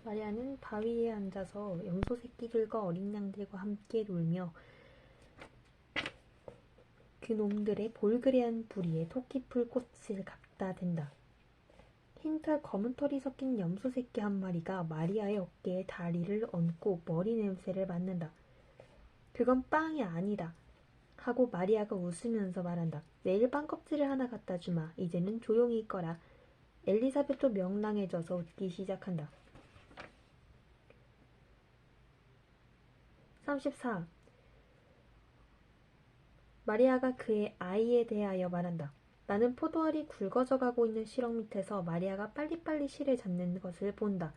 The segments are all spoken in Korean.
마리아는 바위에 앉아서 염소 새끼들과 어린 양들과 함께 놀며 그 놈들의 볼그레한 부리에 토끼풀 꽃을 갖다 댄다. 흰털 검은 털이 섞인 염소 새끼 한 마리가 마리아의 어깨에 다리를 얹고 머리 냄새를 맡는다. 그건 빵이 아니다. 하고 마리아가 웃으면서 말한다. 내일 빵 껍질을 하나 갖다 주마. 이제는 조용히 있거라. 엘리사벳도 명랑해져서 웃기 시작한다. 34. 마리아가 그의 아이에 대하여 말한다. 나는 포도알이 굵어져 가고 있는 시렁 밑에서 마리아가 빨리빨리 실을 잡는 것을 본다.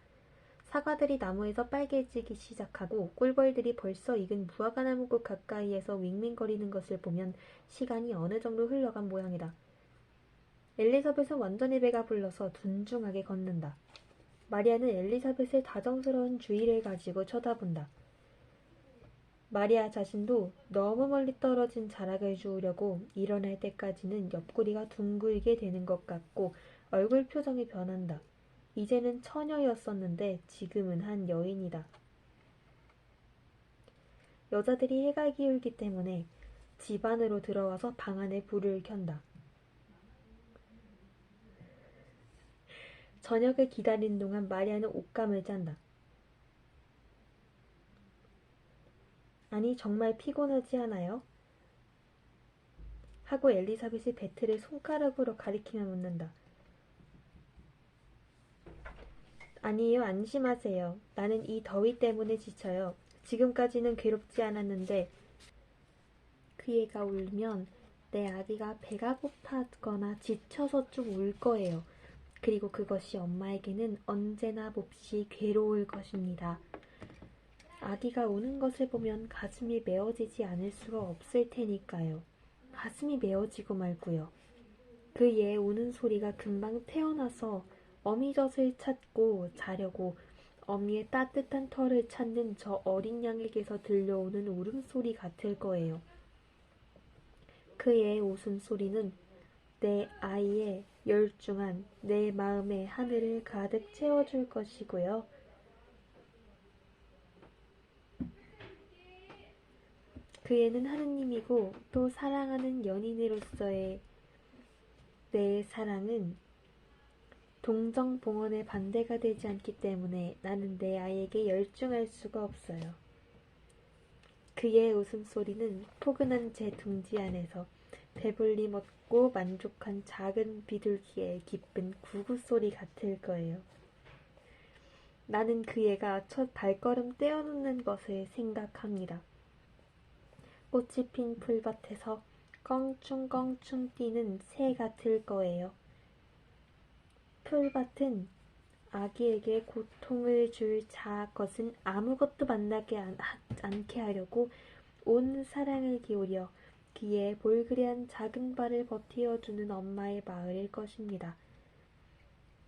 사과들이 나무에서 빨개지기 시작하고 꿀벌들이 벌써 익은 무화과나무꽃 가까이에서 윙윙거리는 것을 보면 시간이 어느 정도 흘러간 모양이다. 엘리사벳은 완전히 배가 불러서 둔중하게 걷는다. 마리아는 엘리사벳의 다정스러운 주의를 가지고 쳐다본다. 마리아 자신도 너무 멀리 떨어진 자락을 주우려고 일어날 때까지는 옆구리가 둥글게 되는 것 같고 얼굴 표정이 변한다. 이제는 처녀였었는데 지금은 한 여인이다. 여자들이 해가 기울기 때문에 집 안으로 들어와서 방 안에 불을 켠다. 저녁을 기다리는 동안 마리아는 옷감을 짠다. 아니 정말 피곤하지 않아요? 하고 엘리사벳이 배틀을 손가락으로 가리키며 묻는다. 아니에요, 안심하세요. 나는 이 더위 때문에 지쳐요. 지금까지는 괴롭지 않았는데 그 애가 울면 내 아기가 배가 고파거나 지쳐서 좀 울 거예요. 그리고 그것이 엄마에게는 언제나 몹시 괴로울 것입니다. 아기가 우는 것을 보면 가슴이 메어지지 않을 수가 없을 테니까요. 가슴이 메어지고 말고요. 그 애 우는 소리가 금방 태어나서 어미젖을 찾고 자려고 어미의 따뜻한 털을 찾는 저 어린 양에게서 들려오는 울음소리 같을 거예요. 그의 웃음소리는 내 아이의 열중한 내 마음의 하늘을 가득 채워줄 것이고요. 그 애는 하느님이고 또 사랑하는 연인으로서의 내 사랑은 동정봉헌의 반대가 되지 않기 때문에 나는 내 아이에게 열중할 수가 없어요. 그의 웃음소리는 포근한 제 둥지 안에서 배불리 먹고 만족한 작은 비둘기의 기쁜 구구소리 같을 거예요. 나는 그 애가 첫 발걸음 떼어놓는 것을 생각합니다. 꽃이 핀 풀밭에서 껑충껑충 뛰는 새 같을 거예요. 풀밭은 아기에게 고통을 줄 것은 아무것도 만나게 않게 하려고 온 사랑을 기울여 그의 볼그레한 작은 발을 버티어주는 엄마의 마을일 것입니다.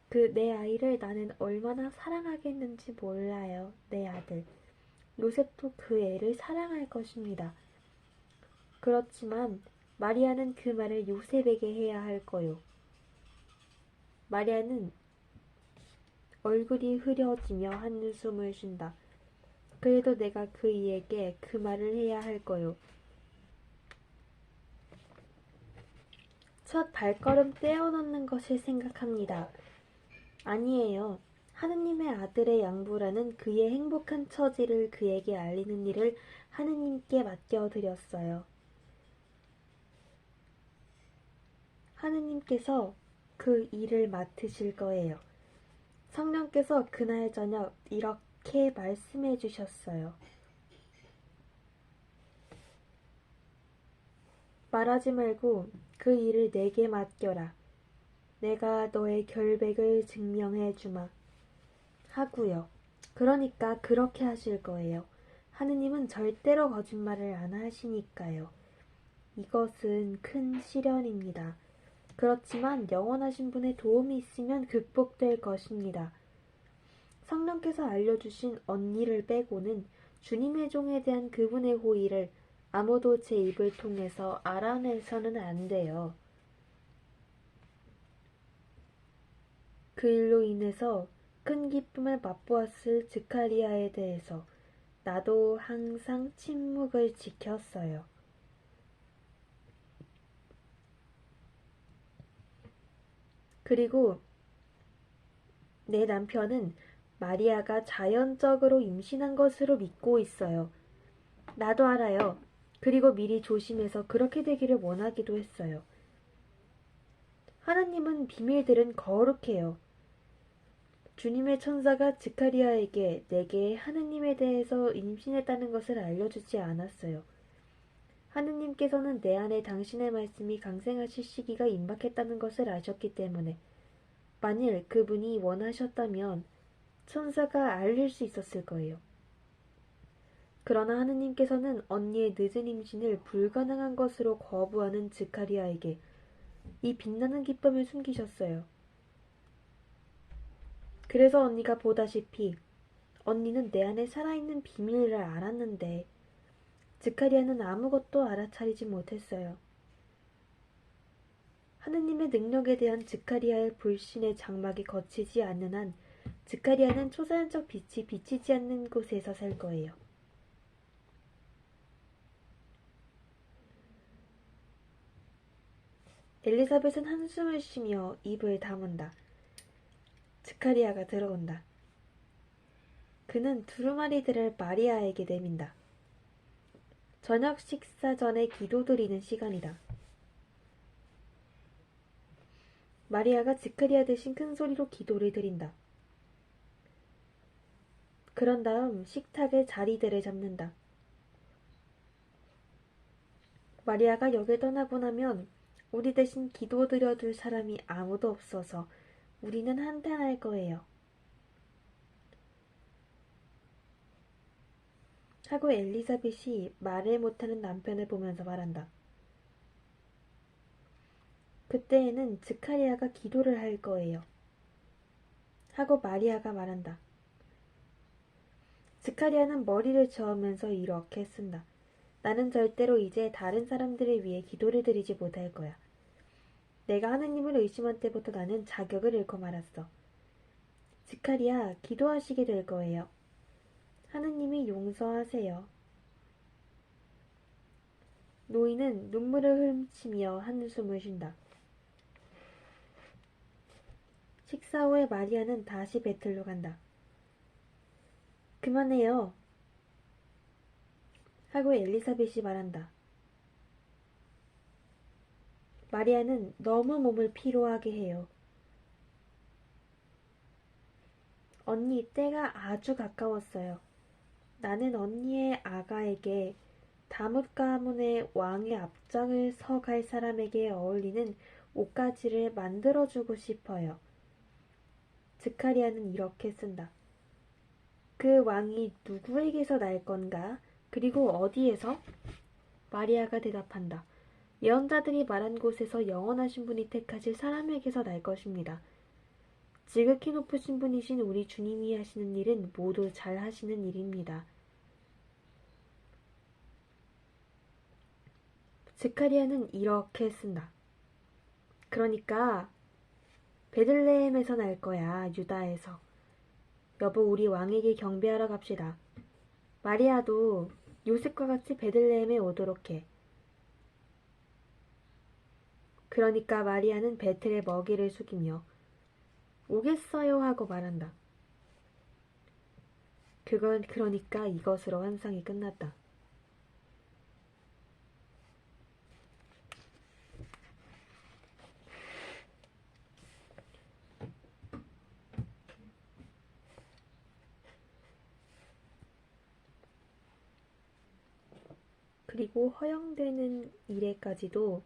그 내 아이를 나는 얼마나 사랑하겠는지 몰라요. 내 아들. 요셉도 그 애를 사랑할 것입니다. 그렇지만 마리아는 그 말을 요셉에게 해야 할 거요. 마리아는 얼굴이 흐려지며 한숨을 쉰다. 그래도 내가 그이에게 그 말을 해야 할 거요. 첫 발걸음 떼어놓는 것을 생각합니다. 아니에요. 하느님의 아들의 양부라는 그의 행복한 처지를 그에게 알리는 일을 하느님께 맡겨드렸어요. 하느님께서 그 일을 맡으실 거예요. 성령께서 그날 저녁 이렇게 말씀해 주셨어요. 말하지 말고 그 일을 내게 맡겨라. 내가 너의 결백을 증명해 주마. 하고요. 그러니까 그렇게 하실 거예요. 하느님은 절대로 거짓말을 안 하시니까요. 이것은 큰 시련입니다. 그렇지만 영원하신 분의 도움이 있으면 극복될 것입니다. 성령께서 알려주신 언니를 빼고는 주님의 종에 대한 그분의 호의를 아무도 제 입을 통해서 알아내서는 안 돼요. 그 일로 인해서 큰 기쁨을 맛보았을 스카리아에 대해서 나도 항상 침묵을 지켰어요. 그리고 내 남편은 마리아가 자연적으로 임신한 것으로 믿고 있어요. 나도 알아요. 그리고 미리 조심해서 그렇게 되기를 원하기도 했어요. 하나님은 비밀들은 거룩해요. 주님의 천사가 스카리아에게 내게 하느님에 대해서 임신했다는 것을 알려주지 않았어요. 하느님께서는 내 안에 당신의 말씀이 강생하실 시기가 임박했다는 것을 아셨기 때문에 만일 그분이 원하셨다면 천사가 알릴 수 있었을 거예요. 그러나 하느님께서는 언니의 늦은 임신을 불가능한 것으로 거부하는 스카리아에게 이 빛나는 기쁨을 숨기셨어요. 그래서 언니가 보다시피 언니는 내 안에 살아있는 비밀을 알았는데 스카리아는 아무것도 알아차리지 못했어요. 하느님의 능력에 대한 스카리아의 불신의 장막이 거치지 않는 한 스카리아는 초자연적 빛이 비치지 않는 곳에서 살 거예요. 엘리사벳은 한숨을 쉬며 입을 다문다. 스카리아가 들어온다. 그는 두루마리들을 마리아에게 내민다. 저녁 식사 전에 기도드리는 시간이다. 마리아가 스카리아 대신 큰 소리로 기도를 드린다. 그런 다음 식탁에 자리들을 잡는다. 마리아가 역을 떠나고 나면 우리 대신 기도드려줄 사람이 아무도 없어서 우리는 한탄할 거예요. 하고 엘리사벳이 말을 못하는 남편을 보면서 말한다. 그때에는 스카리아가 기도를 할 거예요. 하고 마리아가 말한다. 스카리아는 머리를 저으면서 이렇게 쓴다. 나는 절대로 이제 다른 사람들을 위해 기도를 드리지 못할 거야. 내가 하느님을 의심한 때부터 나는 자격을 잃고 말았어. 스카리아, 기도하시게 될 거예요. 하느님이 용서하세요. 노인은 눈물을 훔치며 한숨을 쉰다. 식사 후에 마리아는 다시 배틀로 간다. 그만해요. 하고 엘리사벳이 말한다. 마리아는 너무 몸을 피로하게 해요. 언니 때가 아주 가까웠어요. 나는 언니의 아가에게 다뭇 가문의 왕의 앞장을 서갈 사람에게 어울리는 옷가지를 만들어주고 싶어요. 스카리아는 이렇게 쓴다. 그 왕이 누구에게서 날 건가? 그리고 어디에서? 마리아가 대답한다. 예언자들이 말한 곳에서 영원하신 분이 택하실 사람에게서 날 것입니다. 지극히 높으신 분이신 우리 주님이 하시는 일은 모두 잘 하시는 일입니다. 스카리아는 이렇게 쓴다. 그러니까 베들레헴에서 날 거야, 유다에서. 여보, 우리 왕에게 경배하러 갑시다. 마리아도 요셉과 같이 베들레헴에 오도록 해. 그러니까 마리아는 베틀에 먹이를 숙이며 오겠어요 하고 말한다. 그러니까 이것으로 환상이 끝났다. 그리고 허용되는 일에까지도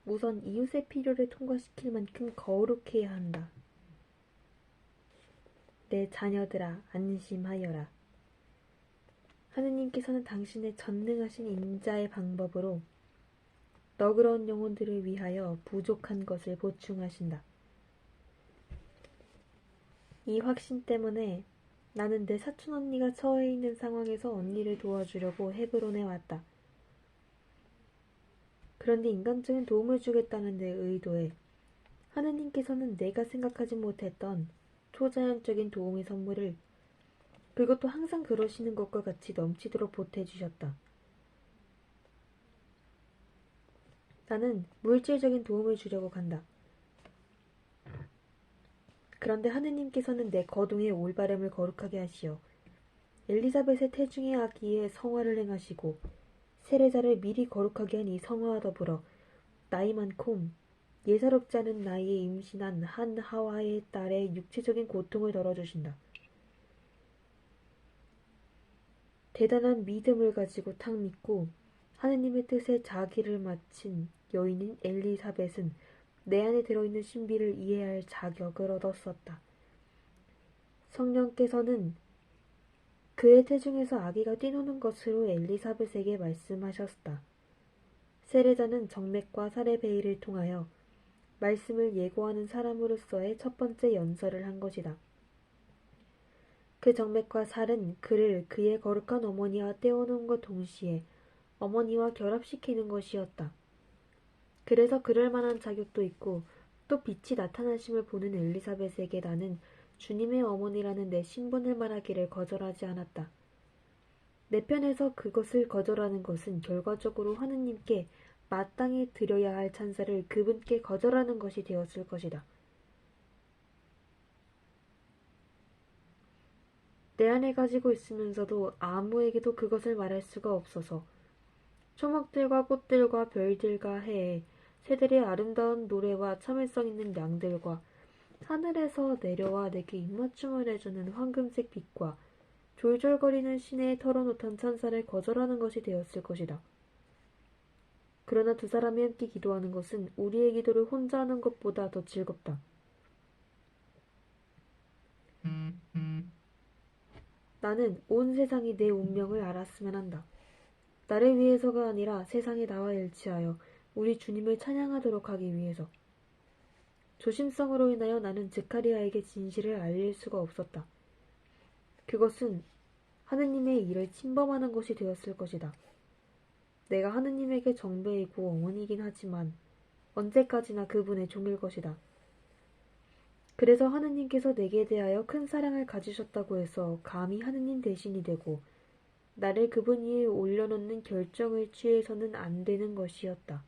우선 이웃의 필요를 통과시킬 만큼 거룩해야 한다. 내 자녀들아, 안심하여라. 하느님께서는 당신의 전능하신 인자의 방법으로 너그러운 영혼들을 위하여 부족한 것을 보충하신다. 이 확신 때문에 나는 내 사촌 언니가 처해 있는 상황에서 언니를 도와주려고 헤브론에 왔다. 그런데 인간적인 도움을 주겠다는 내 의도에 하느님께서는 내가 생각하지 못했던 초자연적인 도움의 선물을 그것도 항상 그러시는 것과 같이 넘치도록 보태주셨다. 나는 물질적인 도움을 주려고 간다. 그런데 하느님께서는 내 거동의 올바름을 거룩하게 하시어 엘리사벳의 태중의 아기의 성화를 행하시고 세례자를 미리 거룩하게 한 이 성화와 더불어 나이 많고 예사롭지 않은 나이에 임신한 한 하와의 딸의 육체적인 고통을 덜어주신다. 대단한 믿음을 가지고 탁 믿고 하느님의 뜻에 자기를 마친 여인인 엘리사벳은 내 안에 들어있는 신비를 이해할 자격을 얻었었다. 성령께서는 그의 태중에서 아기가 뛰노는 것으로 엘리사벳에게 말씀하셨다. 세례자는 정맥과 사례베이를 통하여 말씀을 예고하는 사람으로서의 첫 번째 연설을 한 것이다. 그 정맥과 살은 그를 그의 거룩한 어머니와 떼어놓은 것 동시에 어머니와 결합시키는 것이었다. 그래서 그럴 만한 자격도 있고 또 빛이 나타나심을 보는 엘리사벳에게 나는 주님의 어머니라는 내 신분을 말하기를 거절하지 않았다. 내 편에서 그것을 거절하는 것은 결과적으로 하느님께 마땅히 드려야 할 찬사를 그분께 거절하는 것이 되었을 것이다. 내 안에 가지고 있으면서도 아무에게도 그것을 말할 수가 없어서 초목들과 꽃들과 별들과 해에 새들의 아름다운 노래와 참을성 있는 양들과 하늘에서 내려와 내게 입맞춤을 해주는 황금색 빛과 졸졸거리는 시내에 털어놓던 찬사를 거절하는 것이 되었을 것이다. 그러나 두 사람이 함께 기도하는 것은 우리의 기도를 혼자 하는 것보다 더 즐겁다. 나는 온 세상이 내 운명을 알았으면 한다. 나를 위해서가 아니라 세상에 나와 일치하여 우리 주님을 찬양하도록 하기 위해서. 조심성으로 인하여 나는 스가랴에게 진실을 알릴 수가 없었다. 그것은 하느님의 일을 침범하는 것이 되었을 것이다. 내가 하느님에게 정배이고 어머니이긴 하지만 언제까지나 그분의 종일 것이다. 그래서 하느님께서 내게 대하여 큰 사랑을 가지셨다고 해서 감히 하느님 대신이 되고 나를 그분 위에 올려놓는 결정을 취해서는 안 되는 것이었다.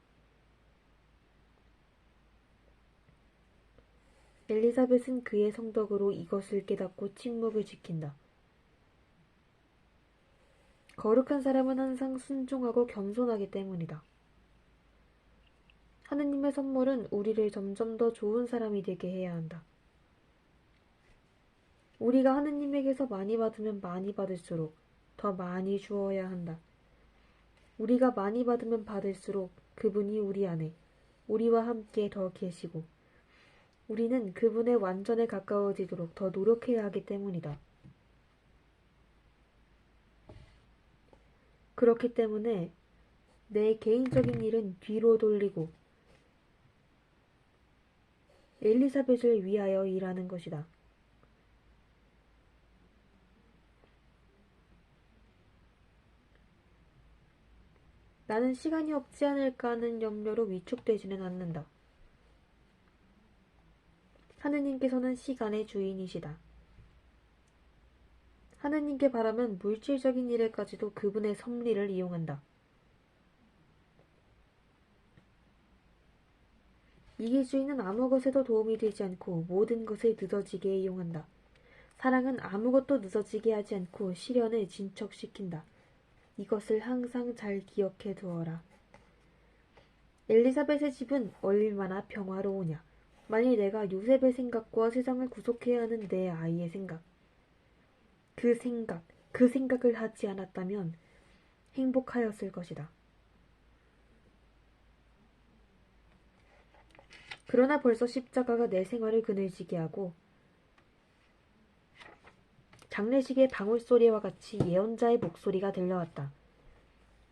엘리사벳은 그의 성덕으로 이것을 깨닫고 침묵을 지킨다. 거룩한 사람은 항상 순종하고 겸손하기 때문이다. 하느님의 선물은 우리를 점점 더 좋은 사람이 되게 해야 한다. 우리가 하느님에게서 많이 받으면 많이 받을수록 더 많이 주어야 한다. 우리가 많이 받으면 받을수록 그분이 우리 안에 우리와 함께 더 계시고 우리는 그분의 완전에 가까워지도록 더 노력해야 하기 때문이다. 그렇기 때문에 내 개인적인 일은 뒤로 돌리고 엘리사벳을 위하여 일하는 것이다. 나는 시간이 없지 않을까 하는 염려로 위축되지는 않는다. 하느님께서는 시간의 주인이시다. 하느님께 바라면 물질적인 일에까지도 그분의 섭리를 이용한다. 이기주의는 아무 것에도 도움이 되지 않고 모든 것을 늦어지게 이용한다. 사랑은 아무것도 늦어지게 하지 않고 시련을 진척시킨다. 이것을 항상 잘 기억해 두어라. 엘리사벳의 집은 얼마나 평화로우냐. 만일 내가 요셉의 생각과 세상을 구속해야 하는 내 아이의 생각, 그 생각을 하지 않았다면 행복하였을 것이다. 그러나 벌써 십자가가 내 생활을 그늘지게 하고 장례식의 방울소리와 같이 예언자의 목소리가 들려왔다.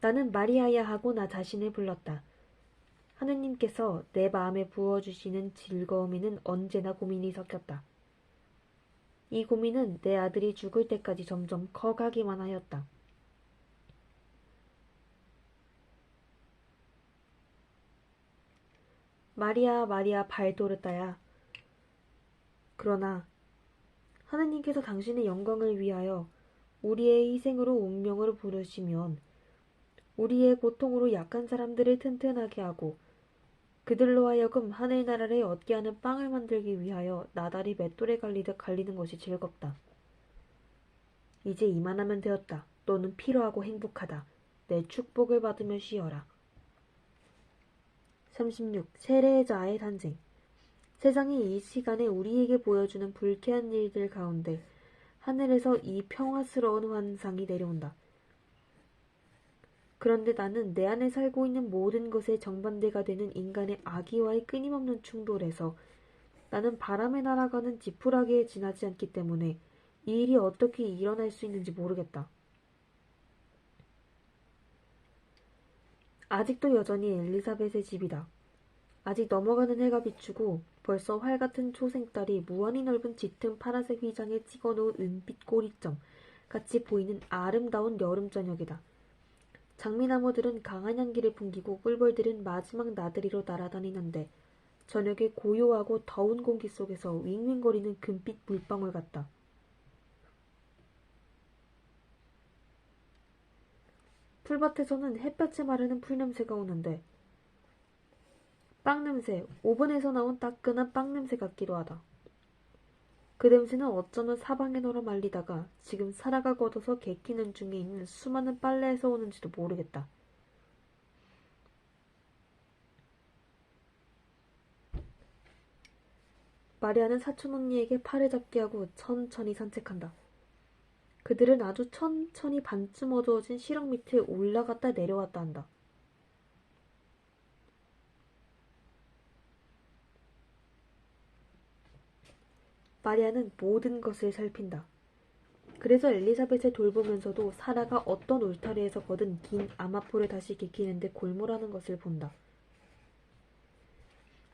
나는 마리아야 하고 나 자신을 불렀다. 하느님께서 내 마음에 부어주시는 즐거움에는 언제나 고민이 섞였다. 이 고민은 내 아들이 죽을 때까지 점점 커가기만 하였다. 마리아 마리아 발도르다야. 그러나 하느님께서 당신의 영광을 위하여 우리의 희생으로 운명을 부르시면 우리의 고통으로 약한 사람들을 튼튼하게 하고 그들로 하여금 하늘나라를 얻게 하는 빵을 만들기 위하여 나달이 맷돌에 갈리듯 갈리는 것이 즐겁다. 이제 이만하면 되었다. 너는 피로하고 행복하다. 내 축복을 받으며 쉬어라. 36. 세례자의 탄생. 세상이 이 시간에 우리에게 보여주는 불쾌한 일들 가운데 하늘에서 이 평화스러운 환상이 내려온다. 그런데 나는 내 안에 살고 있는 모든 것의 정반대가 되는 인간의 악의와의 끊임없는 충돌에서 나는 바람에 날아가는 지푸라기에 지나지 않기 때문에 이 일이 어떻게 일어날 수 있는지 모르겠다. 아직도 여전히 엘리사벳의 집이다. 아직 넘어가는 해가 비추고 벌써 활 같은 초생딸이 무한히 넓은 짙은 파란색 휘장에 찍어놓은 은빛 꼬리점 같이 보이는 아름다운 여름 저녁이다. 장미나무들은 강한 향기를 풍기고 꿀벌들은 마지막 나들이로 날아다니는데 저녁의 고요하고 더운 공기 속에서 윙윙거리는 금빛 물방울 같다. 풀밭에서는 햇볕에 마르는 풀냄새가 오는데 빵 냄새, 오븐에서 나온 따끈한 빵 냄새 같기도 하다. 그 냄새는 어쩌면 사방에 널어 말리다가 지금 사라가 걷어서 개키는 중에 있는 수많은 빨래에서 오는지도 모르겠다. 마리아는 사촌 언니에게 팔을 잡게 하고 천천히 산책한다. 그들은 아주 천천히 반쯤 어두워진 시렁 밑에 올라갔다 내려왔다 한다. 마리아는 모든 것을 살핀다. 그래서 엘리사벳을 돌보면서도 사라가 어떤 울타리에서 거둔 긴 아마포를 다시 개키는데 골몰하는 것을 본다.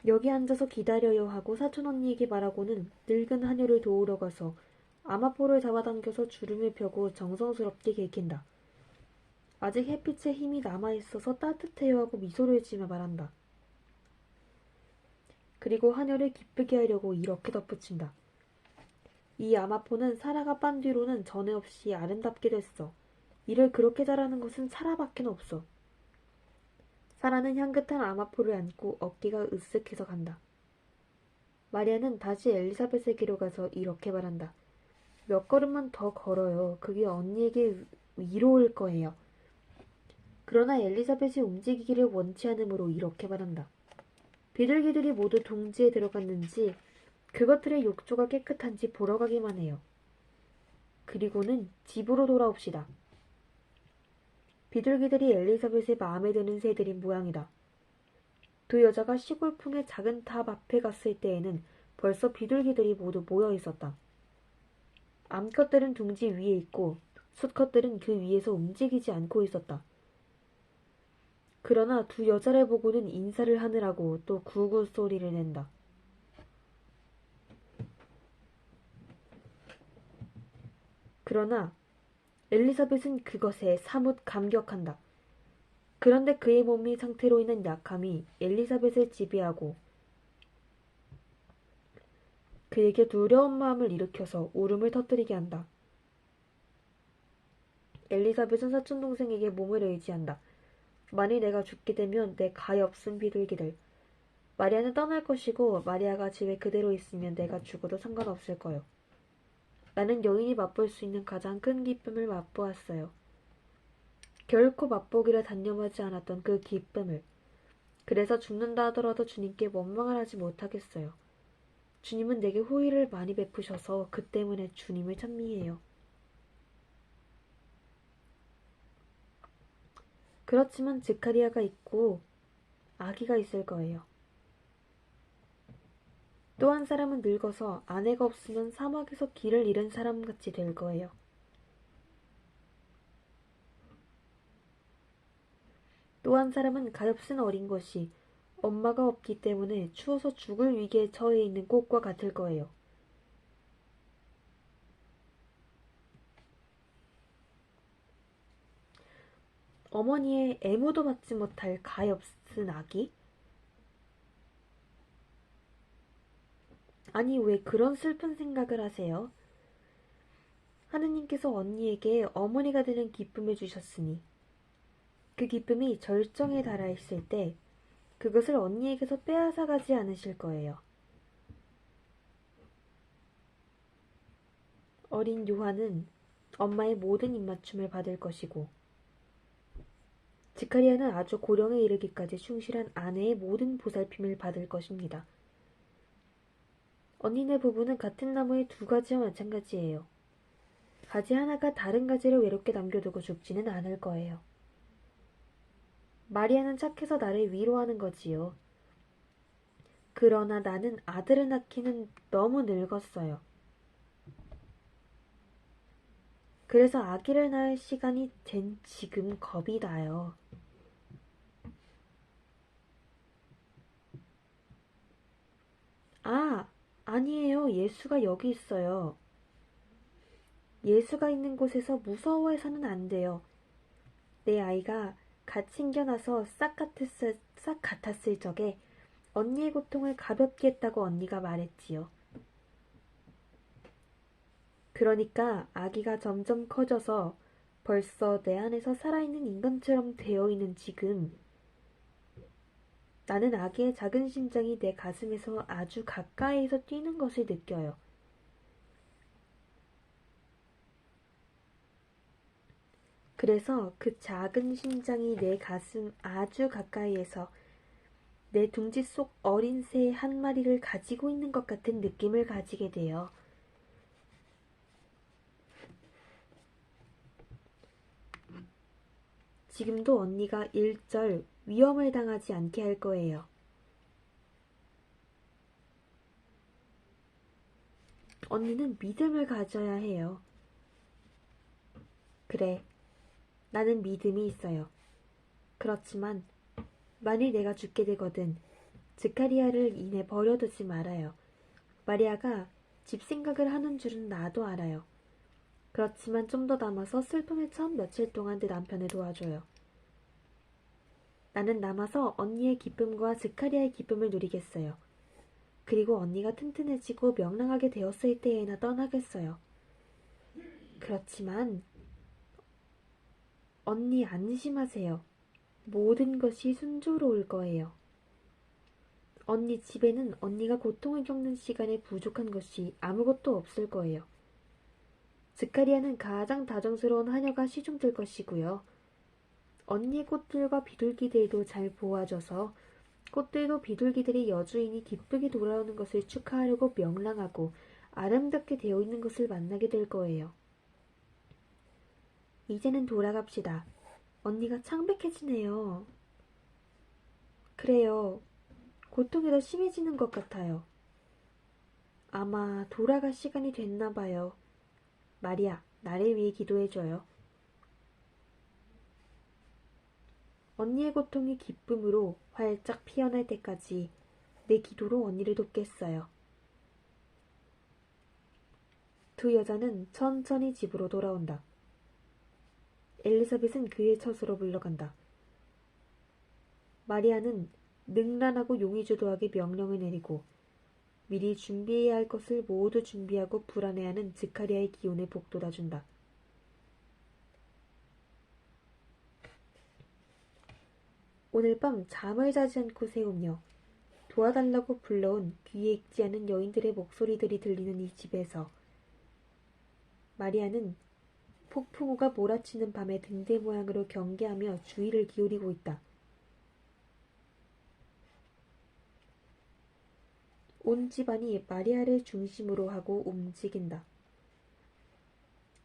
여기 앉아서 기다려요 하고 사촌 언니에게 말하고는 늙은 하녀를 도우러 가서 아마포를 잡아당겨서 주름을 펴고 정성스럽게 개킨다. 아직 햇빛에 힘이 남아있어서 따뜻해요 하고 미소를 지으며 말한다. 그리고 하녀를 기쁘게 하려고 이렇게 덧붙인다. 이 아마포는 사라가 빤 뒤로는 전에 없이 아름답게 됐어. 이를 그렇게 잘하는 것은 사라밖에 없어. 사라는 향긋한 아마포를 안고 어깨가 으쓱해서 간다. 마리아는 다시 엘리사벳에게로 가서 이렇게 말한다. 몇 걸음만 더 걸어요. 그게 언니에게 위로일 거예요. 그러나 엘리사벳이 움직이기를 원치 않으므로 이렇게 말한다. 비둘기들이 모두 둥지에 들어갔는지 그것들의 욕조가 깨끗한지 보러 가기만 해요. 그리고는 집으로 돌아옵시다. 비둘기들이 엘리사벳의 마음에 드는 새들인 모양이다. 두 여자가 시골풍의 작은 탑 앞에 갔을 때에는 벌써 비둘기들이 모두 모여 있었다. 암컷들은 둥지 위에 있고 수컷들은 그 위에서 움직이지 않고 있었다. 그러나 두 여자를 보고는 인사를 하느라고 또 구구 소리를 낸다. 그러나 엘리사벳은 그것에 사뭇 감격한다. 그런데 그의 몸이 상태로 인한 약함이 엘리사벳을 지배하고 그에게 두려운 마음을 일으켜서 울음을 터뜨리게 한다. 엘리사벳은 사촌동생에게 몸을 의지한다. 만일 내가 죽게 되면 내 가엾은 비둘기들. 마리아는 떠날 것이고 마리아가 집에 그대로 있으면 내가 죽어도 상관없을 거요. 나는 여인이 맛볼 수 있는 가장 큰 기쁨을 맛보았어요. 결코 맛보기를 단념하지 않았던 그 기쁨을. 그래서 죽는다 하더라도 주님께 원망을 하지 못하겠어요. 주님은 내게 호의를 많이 베푸셔서 그 때문에 주님을 찬미해요. 그렇지만 지카리아가 있고 아기가 있을 거예요. 또 한 사람은 늙어서 아내가 없으면 사막에서 길을 잃은 사람같이 될 거예요. 또 한 사람은 가엾은 어린 것이 엄마가 없기 때문에 추워서 죽을 위기에 처해 있는 꽃과 같을 거예요. 어머니의 애무도 받지 못할 가엾은 아기? 아니 왜 그런 슬픈 생각을 하세요? 하느님께서 언니에게 어머니가 되는 기쁨을 주셨으니 그 기쁨이 절정에 달하 있을 때 그것을 언니에게서 빼앗아 가지 않으실 거예요. 어린 요한은 엄마의 모든 입맞춤을 받을 것이고 지카리아는 아주 고령에 이르기까지 충실한 아내의 모든 보살핌을 받을 것입니다. 언니네 부부는 같은 나무의 두 가지와 마찬가지예요. 가지 하나가 다른 가지를 외롭게 남겨두고 죽지는 않을 거예요. 마리아는 착해서 나를 위로하는 거지요. 그러나 나는 아들을 낳기는 너무 늙었어요. 그래서 아기를 낳을 시간이 된 지금 겁이 나요. 아, 아니에요. 예수가 여기 있어요. 예수가 있는 곳에서 무서워해서는 안 돼요. 내 아이가 갓 생겨나서 싹 같았을 적에 언니의 고통을 가볍게 했다고 언니가 말했지요. 그러니까 아기가 점점 커져서 벌써 내 안에서 살아있는 인간처럼 되어 있는 지금 나는 아기의 작은 심장이 내 가슴에서 아주 가까이에서 뛰는 것을 느껴요. 그래서 그 작은 심장이 내 가슴 아주 가까이에서 내 둥지 속 어린 새 한 마리를 가지고 있는 것 같은 느낌을 가지게 돼요. 지금도 언니가 일절 위험을 당하지 않게 할 거예요. 언니는 믿음을 가져야 해요. 그래, 나는 믿음이 있어요. 그렇지만 만일 내가 죽게 되거든 스카리아를 인해 버려두지 말아요. 마리아가 집 생각을 하는 줄은 나도 알아요. 그렇지만 좀 더 남아서 슬픔에 처한 며칠 동안 내 남편을 도와줘요. 나는 남아서 언니의 기쁨과 스카리아의 기쁨을 누리겠어요. 그리고 언니가 튼튼해지고 명랑하게 되었을 때에나 떠나겠어요. 그렇지만 언니 안심하세요. 모든 것이 순조로울 거예요. 언니 집에는 언니가 고통을 겪는 시간에 부족한 것이 아무것도 없을 거예요. 스카리아는 가장 다정스러운 하녀가 시중될 것이고요. 언니의 꽃들과 비둘기들도 잘 보아줘서 꽃들도 비둘기들이 여주인이 기쁘게 돌아오는 것을 축하하려고 명랑하고 아름답게 되어 있는 것을 만나게 될 거예요. 이제는 돌아갑시다. 언니가 창백해지네요. 그래요. 고통이 더 심해지는 것 같아요. 아마 돌아갈 시간이 됐나 봐요. 마리아, 나를 위해 기도해줘요. 언니의 고통이 기쁨으로 활짝 피어날 때까지 내 기도로 언니를 돕겠어요. 두 여자는 천천히 집으로 돌아온다. 엘리자벳은 그의 처소로 물러간다. 마리아는 능란하고 용의주도하게 명령을 내리고 미리 준비해야 할 것을 모두 준비하고 불안해하는 스카리아의 기운을 북돋아준다. 오늘 밤 잠을 자지 않고 새우며 도와달라고 불러온 귀에 익지 않은 여인들의 목소리들이 들리는 이 집에서 마리아는 폭풍우가 몰아치는 밤의 등대 모양으로 경계하며 주의를 기울이고 있다. 온 집안이 마리아를 중심으로 하고 움직인다.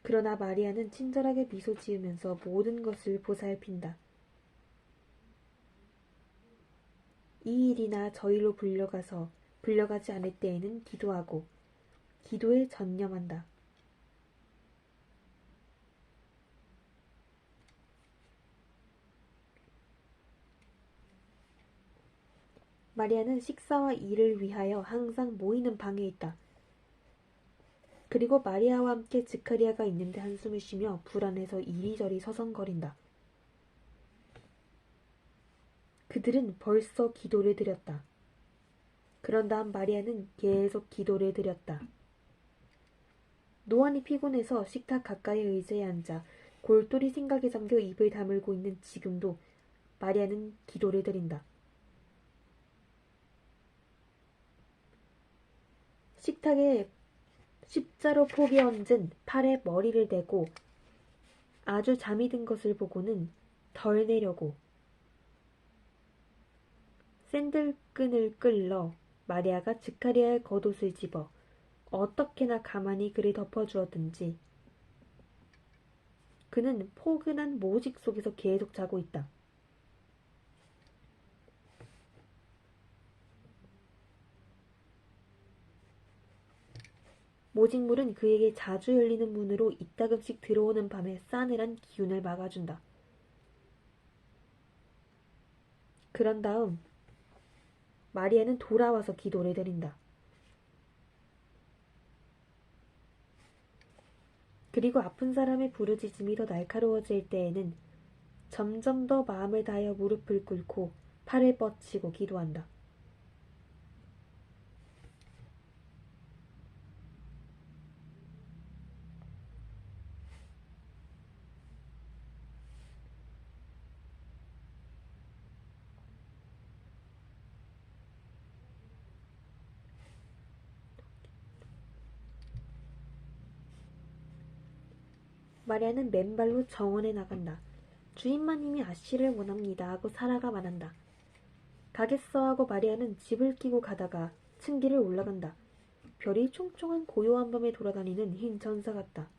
그러나 마리아는 친절하게 미소 지으면서 모든 것을 보살핀다. 이 일이나 저 일로 불려가지 않을 때에는 기도하고 기도에 전념한다. 마리아는 식사와 일을 위하여 항상 모이는 방에 있다. 그리고 마리아와 함께 스카리아가 있는데 한숨을 쉬며 불안해서 이리저리 서성거린다. 그들은 벌써 기도를 드렸다. 그런 다음 마리아는 계속 기도를 드렸다. 노안이 피곤해서 식탁 가까이 의자에 앉아 골똘히 생각에 잠겨 입을 다물고 있는 지금도 마리아는 기도를 드린다. 식탁에 십자로 포개 얹은 팔에 머리를 대고 아주 잠이 든 것을 보고는 덜 내려고 샌들끈을 끌러 마리아가 즉하려야 할 겉옷을 집어 어떻게나 가만히 그를 덮어주었든지 그는 포근한 모직 속에서 계속 자고 있다. 모직물은 그에게 자주 열리는 문으로 이따금씩 들어오는 밤의 싸늘한 기운을 막아준다. 그런 다음 마리아는 돌아와서 기도를 드린다. 그리고 아픈 사람의 부르짖음이 더 날카로워질 때에는 점점 더 마음을 다하여 무릎을 꿇고 팔을 뻗치고 기도한다. 마리아는 맨발로 정원에 나간다. 주인마님이 아씨를 원합니다 하고 사라가 말한다. 가겠어 하고 마리아는 집을 끼고 가다가 층기를 올라간다. 별이 총총한 고요한 밤에 돌아다니는 흰 전사 같다.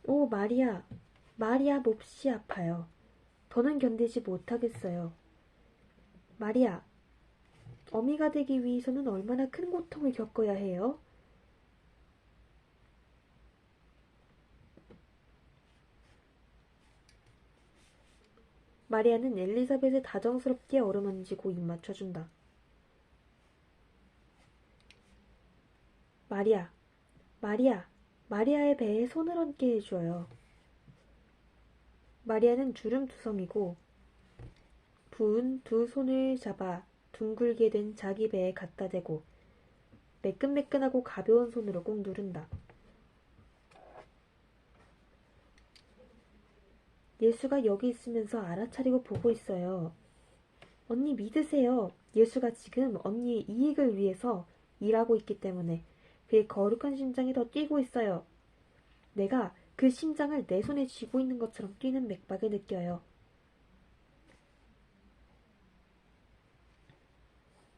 오 마리아, 마리아 몹시 아파요. 더는 견디지 못하겠어요. 마리아, 어미가 되기 위해서는 얼마나 큰 고통을 겪어야 해요? 마리아는 엘리자벳을 다정스럽게 어루만지고 입 맞춰준다. 마리아, 마리아, 마리아의 배에 손을 얹게 해줘요. 마리아는 주름투성이고 부은 두 손을 잡아 둥글게 된 자기 배에 갖다 대고 매끈매끈하고 가벼운 손으로 꾹 누른다. 예수가 여기 있으면서 알아차리고 보고 있어요. 언니 믿으세요. 예수가 지금 언니의 이익을 위해서 일하고 있기 때문에 그의 거룩한 심장이 더 뛰고 있어요. 내가 그 심장을 내 손에 쥐고 있는 것처럼 뛰는 맥박을 느껴요.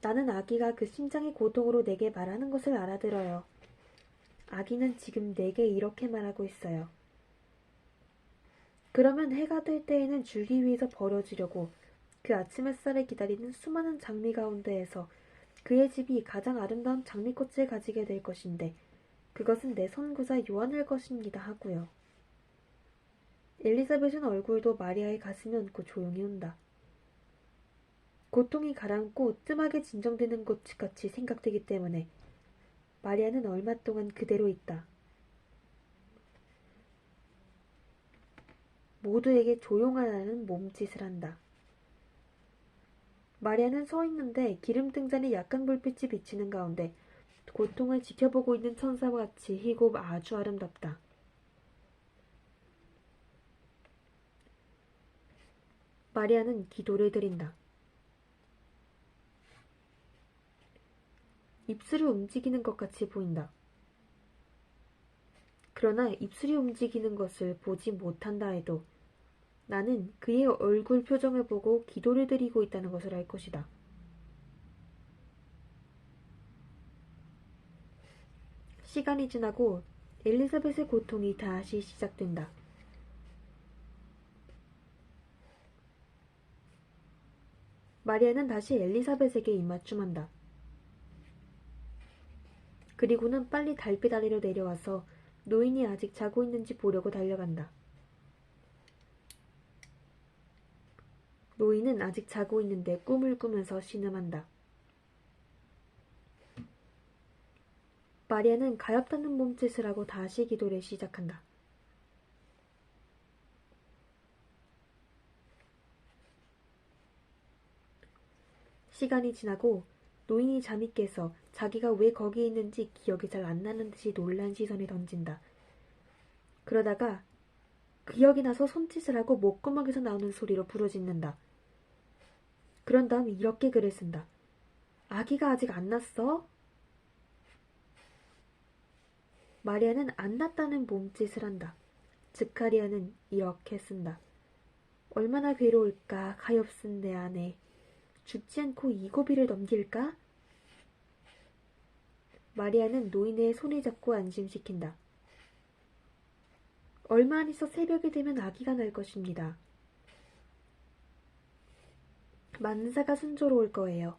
나는 아기가 그 심장의 고통으로 내게 말하는 것을 알아들어요. 아기는 지금 내게 이렇게 말하고 있어요. 그러면 해가 될 때에는 줄기 위에서 벌어지려고 그 아침 햇살을 기다리는 수많은 장미 가운데에서 그의 집이 가장 아름다운 장미꽃을 가지게 될 것인데 그것은 내 선구자 요한일 것입니다 하고요. 엘리자벳은 얼굴도 마리아의 가슴에 얹고 조용히 운다. 고통이 가라앉고 뜸하게 진정되는 것 같이 생각되기 때문에 마리아는 얼마 동안 그대로 있다. 모두에게 조용하라는 몸짓을 한다. 마리아는 서 있는데 기름 등잔에 약간 불빛이 비치는 가운데 고통을 지켜보고 있는 천사와 같이 희고 아주 아름답다. 마리아는 기도를 드린다. 입술이 움직이는 것 같이 보인다. 그러나 입술이 움직이는 것을 보지 못한다 해도 나는 그의 얼굴 표정을 보고 기도를 드리고 있다는 것을 알 것이다. 시간이 지나고 엘리자벳의 고통이 다시 시작된다. 마리아는 다시 엘리자벳에게 입맞춤한다. 그리고는 빨리 달빛 아래로 내려와서 노인이 아직 자고 있는지 보려고 달려간다. 노인은 아직 자고 있는데 꿈을 꾸면서 신음한다. 마리아는 가엾다는 몸짓을 하고 다시 기도를 시작한다. 시간이 지나고 노인이 잠이 깨서 자기가 왜 거기에 있는지 기억이 잘 안 나는 듯이 놀란 시선을 던진다. 그러다가 기억이 나서 손짓을 하고 목구멍에서 나오는 소리로 부르짖는다. 그런 다음 이렇게 글을 쓴다. 아기가 아직 안 났어? 마리아는 안 났다는 몸짓을 한다. 즉카리아는 이렇게 쓴다. 얼마나 괴로울까 가엾은 내 아내. 죽지 않고 이 고비를 넘길까? 마리아는 노인의 손을 잡고 안심시킨다. 얼마 안 있어 새벽이 되면 아기가 날 것입니다. 만사가 순조로울 거예요.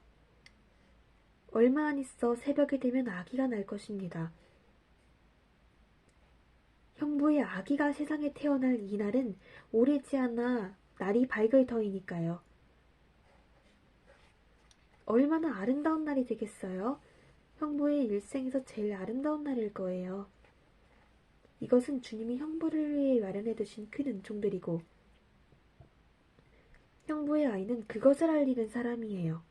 얼마 안 있어 새벽이 되면 아기가 날 것입니다. 형부의 아기가 세상에 태어날 이날은 오래지 않아 날이 밝을 터이니까요. 얼마나 아름다운 날이 되겠어요? 형부의 일생에서 제일 아름다운 날일 거예요. 이것은 주님이 형부를 위해 마련해 두신 큰 은총들이고 형부의 아이는 그것을 알리는 사람이에요.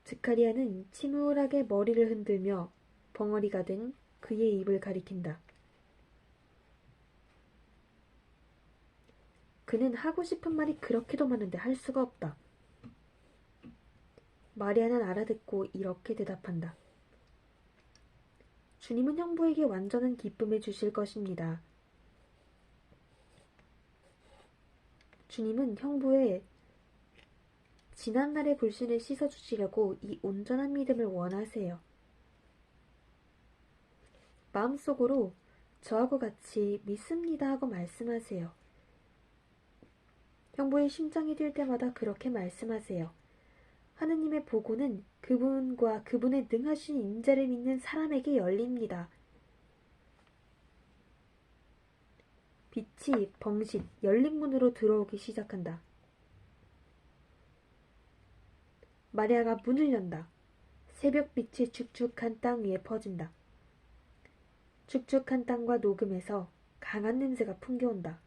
즉카리아는 침울하게 머리를 흔들며 벙어리가 된 그의 입을 가리킨다. 그는 하고 싶은 말이 그렇게도 많은데 할 수가 없다. 마리아는 알아듣고 이렇게 대답한다. 주님은 형부에게 완전한 기쁨을 주실 것입니다. 주님은 형부의 지난날의 불신을 씻어주시려고 이 온전한 믿음을 원하세요. 마음속으로 저하고 같이 믿습니다 하고 말씀하세요. 형부의 심장이 뛸 때마다 그렇게 말씀하세요. 하느님의 보고는 그분과 그분의 능하신 인자를 믿는 사람에게 열립니다. 빛이 벙싯 열린 문으로 들어오기 시작한다. 마리아가 문을 연다. 새벽빛이 축축한 땅 위에 퍼진다. 축축한 땅과 녹음에서 강한 냄새가 풍겨온다.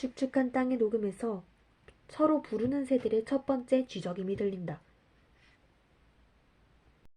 축축한 땅의 녹음에서 서로 부르는 새들의 첫 번째 쥐저김이 들린다.